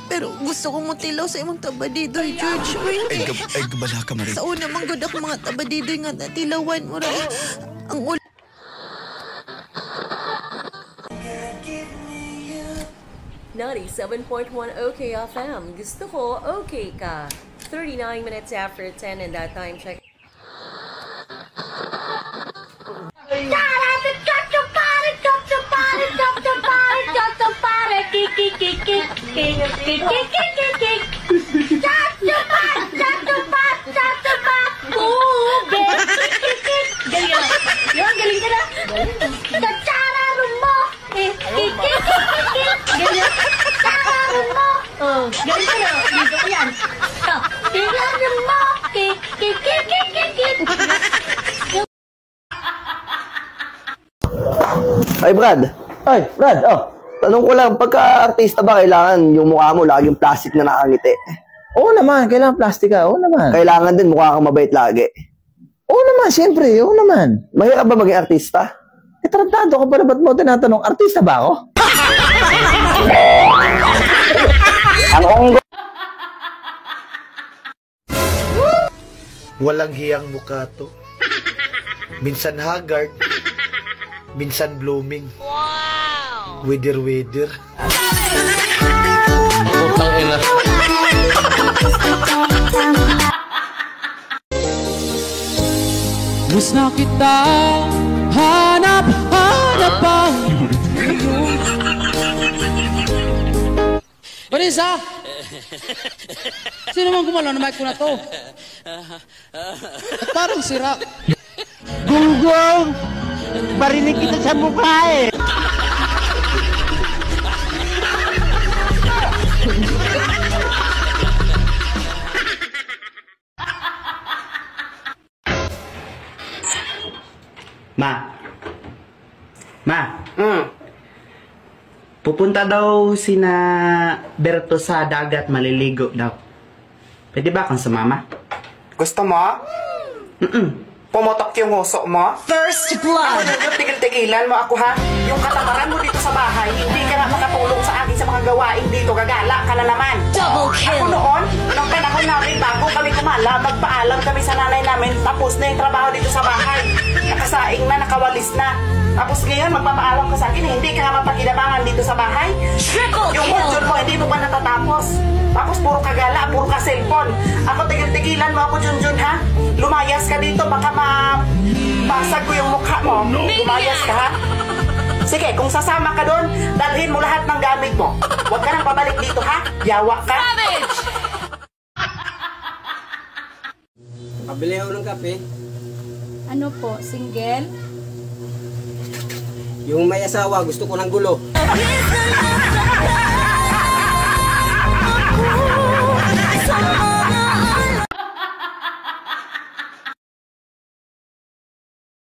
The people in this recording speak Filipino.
Pero gusto kong mutilaw sa imong tabadidoy, George. Ay, gabala ka, Marie. Sa una, manggod ako mga tabadidoy nga natilawan mo rin. Ang ulo. 97.1 OK FM. Gusto ko, okay ka. 39 minutes after 10 and that time check. Galing ka na. Tatsararun mo. Ganyan. Tatsararun mo. Galing ka na. Dito ko yan. Tingnan mo. Ay, Brad. Ay, Brad, tanong ko lang, pagka-artista ba kailangan yung mukha mo laging plastic na nakangiti? Oo naman, kailangan plastic ka. Oo naman. Kailangan din mukha kang mabait lagi. Oo naman, siyempre. Oo naman. Mahirap ba maging artista? Tarantado ka pa na ba't mo tinatanong, artista ba ako? Ang onggo. Walang hiyang mukha to. Minsan haggard, minsan blooming. Wow! Wither. Putang ina. Gusto na kita hanap ang Vanessa! Sino man gumalaw na mic ko na to? At parang sira. Gunggong! Barinig kita sa mukha eh! Ma. Pupunta daw sina Berto sa dagat, maliligo daw. Pwede ba kang sumama? Gusto mo? Pumutok yung huso mo? First blood! Tigil-tigilan mo ako ha? Yung katamaran mo dito sa bahay, hindi ka na makatulong sa akin sa mga gawain dito. Gagala ka na naman. Double kill! Ako noon, nung panahon namin, bago kami kumala, magpaalam kami sa nanay namin, tapos na yung trabaho dito sa bahay. Nakasaing na, nakawalis na. Tapos ngayon, magpapaalam ka sa akin, hindi ka nga mapaginabangan dito sa bahay. Yung motion mo, hindi mo ba natatapos? Tapos puro kagala, puro ka cellphone. Ako, tigil-tigilan mo ako, Junjun, ha? Lumayas ka dito, baka mabasag ko yung mukha mo. Lumayas ka, ha? Sige, kung sasama ka doon, dalhin mo lahat ng gamit mo. Huwag ka nang pabalik dito, ha? Yawa ka. Pabili ako ng kape. Ano po, single? Yung may asawa, gusto ko ng gulo.